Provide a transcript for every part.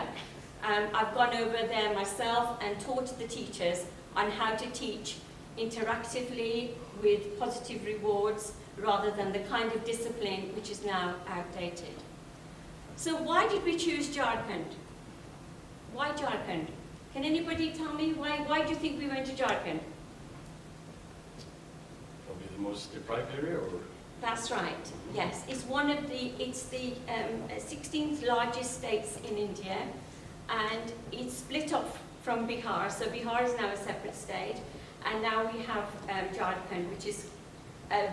year. I've gone over there myself and taught the teachers on how to teach interactively with positive rewards rather than the kind of discipline which is now outdated. So why did we choose Jharkhand? Why Jharkhand? Can anybody tell me why do you think we went to Jharkhand? Probably the most deprived area, or? That's right, yes. It's the 16th largest states in India, and it's split off from Bihar. So Bihar is now a separate state, and now we have Jharkhand, which is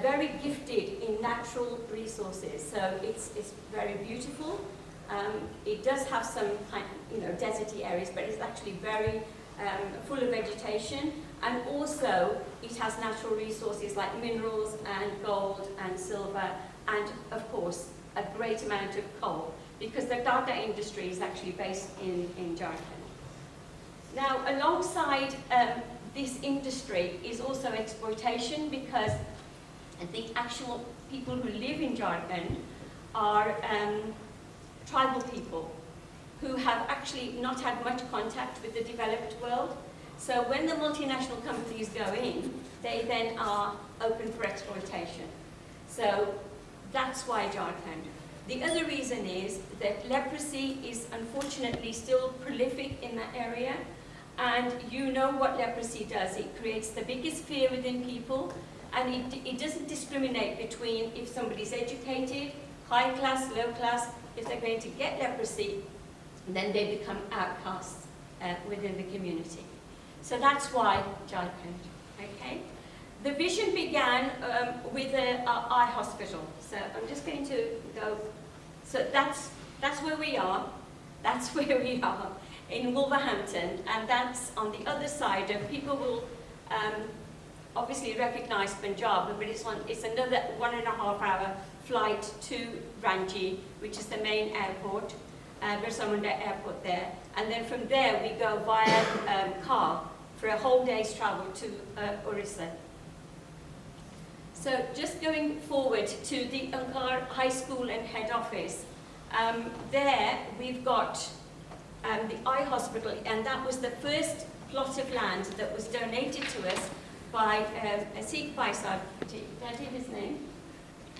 very gifted in natural resources. So it's very beautiful. It does have some deserty areas, but it's actually very full of vegetation, and also it has natural resources like minerals and gold and silver, and of course a great amount of coal, because the Tata industry is actually based in Jharkhand. Now, alongside this industry is also exploitation, because the actual people who live in Jharkhand are tribal people who have actually not had much contact with the developed world. So when the multinational companies go in, they then are open for exploitation. So that's why Jharkhand. The other reason is that leprosy is unfortunately still prolific in that area, and you know what leprosy does. It creates the biggest fear within people, and it doesn't discriminate between if somebody's educated, high class, low class. If they're going to get leprosy, then they become outcasts within the community. So that's why Jharkhand, okay? The vision began with an eye hospital. So I'm just going to go, so that's where we are. That's where we are, in Wolverhampton, and that's on the other side of, people will obviously recognize Punjab, but it's another 1.5 hour flight to Ranchi, which is the main airport, Birsa Munda airport there. And then from there we go via car for a whole day's travel to Orissa. So just going forward to the Onkar High School and head office, there we've got the eye hospital, and that was the first plot of land that was donated to us by a Sikh Bhai Sahib Ji. Did I take his name?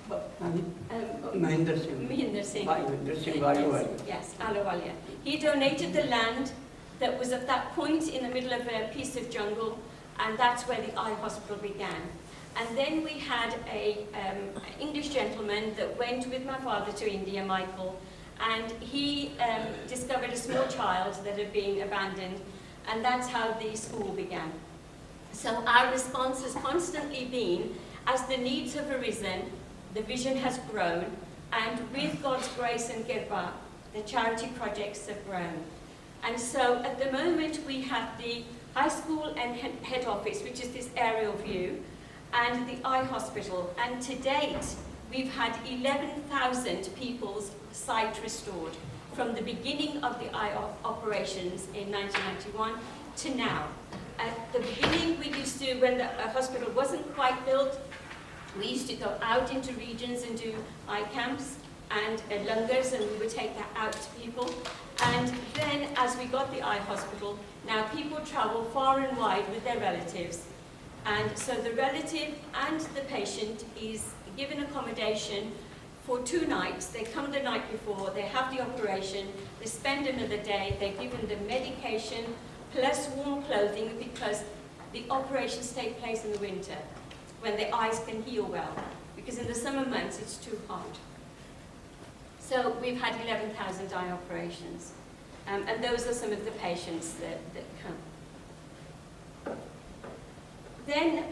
Mohinder Singh. Mohinder Singh. Bhai Mohinder Singh Ji. Yes, Ahluwalia. He donated the land that was at that point in the middle of a piece of jungle, and that's where the eye hospital began. And then we had an English gentleman that went with my father to India, Michael, and he discovered a small child that had been abandoned, and that's how the school began. So our response has constantly been, as the needs have arisen, the vision has grown, and with God's grace and Kirpa, the charity projects have grown. And so at the moment we have the high school and head office, which is this aerial view, and the eye hospital. And to date, we've had 11,000 people's sight restored from the beginning of the eye operations in 1991 to now. At the beginning, we used to, when the hospital wasn't quite built, we used to go out into regions and do eye camps and lungers, and we would take that out to people. And then as we got the eye hospital, now people travel far and wide with their relatives. And so the relative and the patient is given accommodation for 2 nights. They come the night before, they have the operation, they spend another day, they're given the medication plus warm clothing, because the operations take place in the winter when the eyes can heal well, because in the summer months it's too hot. So we've had 11,000 eye operations, and those are some of the patients that come. Then,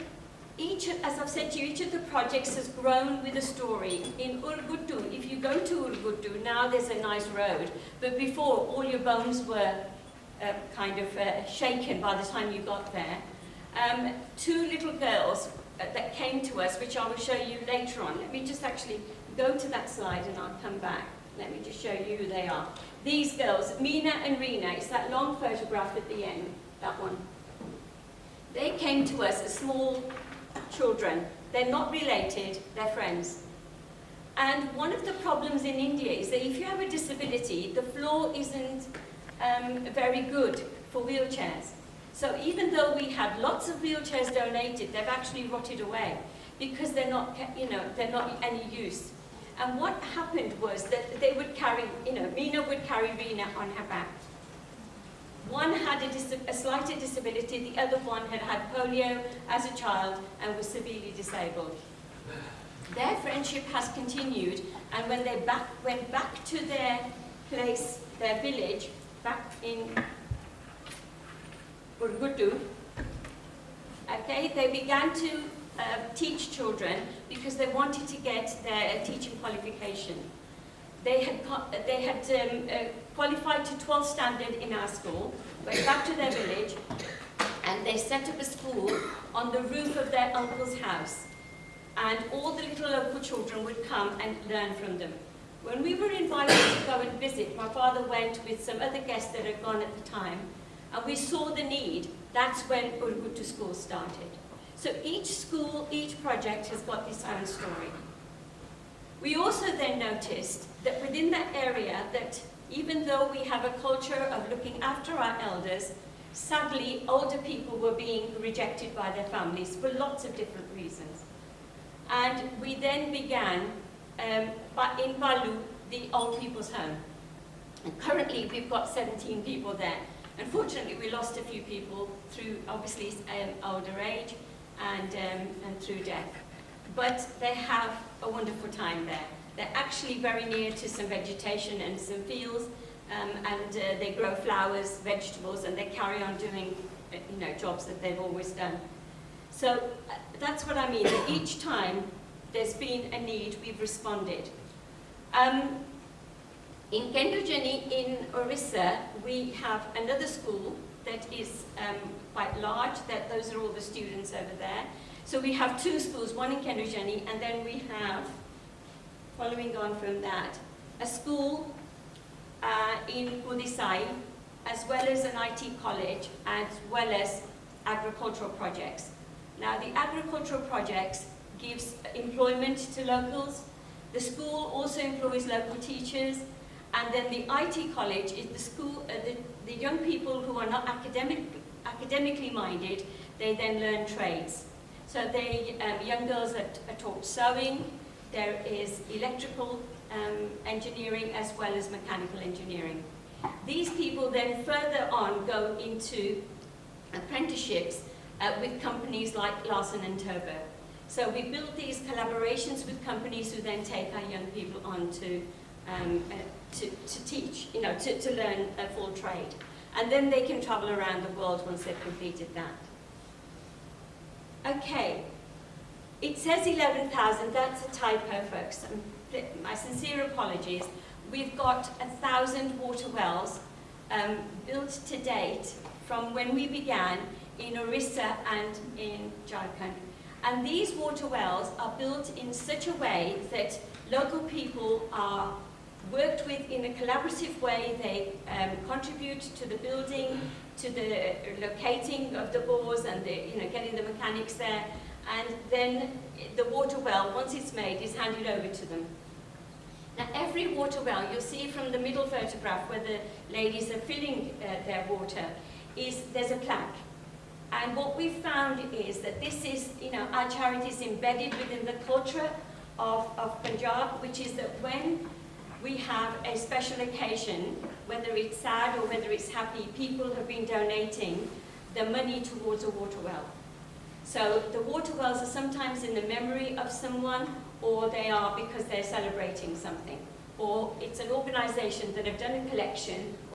as I've said to you, each of the projects has grown with a story. In Urguttu, if you go to Urguttu, now there's a nice road, but before all your bones were shaken by the time you got there. 2 little girls that came to us, which I will show you later on. Let me just actually go to that slide and I'll come back. Let me just show you who they are. These girls, Meena and Reena, it's that long photograph at the end, that one. They came to us as small children. They're not related, they're friends. And one of the problems in India is that if you have a disability, the floor isn't very good for wheelchairs. So even though we had lots of wheelchairs donated, they've actually rotted away because they're not, they're not any use. And what happened was that they would carry, Mina would carry Rena on her back. One had a slighter disability, the other one had had polio as a child and was severely disabled. Their friendship has continued, and when they went back to their place, their village, back in Urgutu, okay, they began to teach children because they wanted to get their teaching qualification. They had qualified to 12th standard in our school, went back to their village, and they set up a school on the roof of their uncle's house. And all the little local children would come and learn from them. When we were invited to go and visit, my father went with some other guests that had gone at the time, and we saw the need. That's when Urgutu School started. So each school, each project has got its own story. We also then noticed that within that area, that even though we have a culture of looking after our elders, sadly, older people were being rejected by their families for lots of different reasons. And we then began in Balu, the old people's home. And currently, we've got 17 people there. Unfortunately, we lost a few people through, obviously, older age and through death. But they have a wonderful time there. They're actually very near to some vegetation and some fields, and they grow flowers, vegetables, and they carry on doing, jobs that they've always done. So that's what I mean. Each time there's been a need, we've responded. In Kendujani, in Orissa, we have another school that is quite large. Those are all the students over there. So we have two schools, one in Kendujani, and then we have, following on from that, a school in Udisai, as well as an IT college, as well as agricultural projects. Now, the agricultural projects gives employment to locals. The school also employs local teachers. And then the IT college is the school, the young people who are not academically minded, they then learn trades. So young girls are taught sewing, there is electrical engineering as well as mechanical engineering. These people then further on go into apprenticeships with companies like Larsen & Toubro. So we build these collaborations with companies who then take our young people on to teach, to learn a full trade. And then they can travel around the world once they've completed that. Okay, it says 11,000, that's a typo, folks. My sincere apologies. We've got 1,000 water wells built to date from when we began in Orissa and in Jharkhand. And these water wells are built in such a way that local people are worked with in a collaborative way. They contribute to the building, to the locating of the bores and getting the mechanics there. And then the water well, once it's made, is handed over to them. Now, every water well, you'll see from the middle photograph where the ladies are filling their water, there's a plaque. And what we've found is that this is, our charity is embedded within the culture of Punjab, which is that when we have a special occasion, whether it's sad or whether it's happy, people have been donating the money towards a water well. So the water wells are sometimes in the memory of someone, or they are because they're celebrating something. Or it's an organization that have done a collection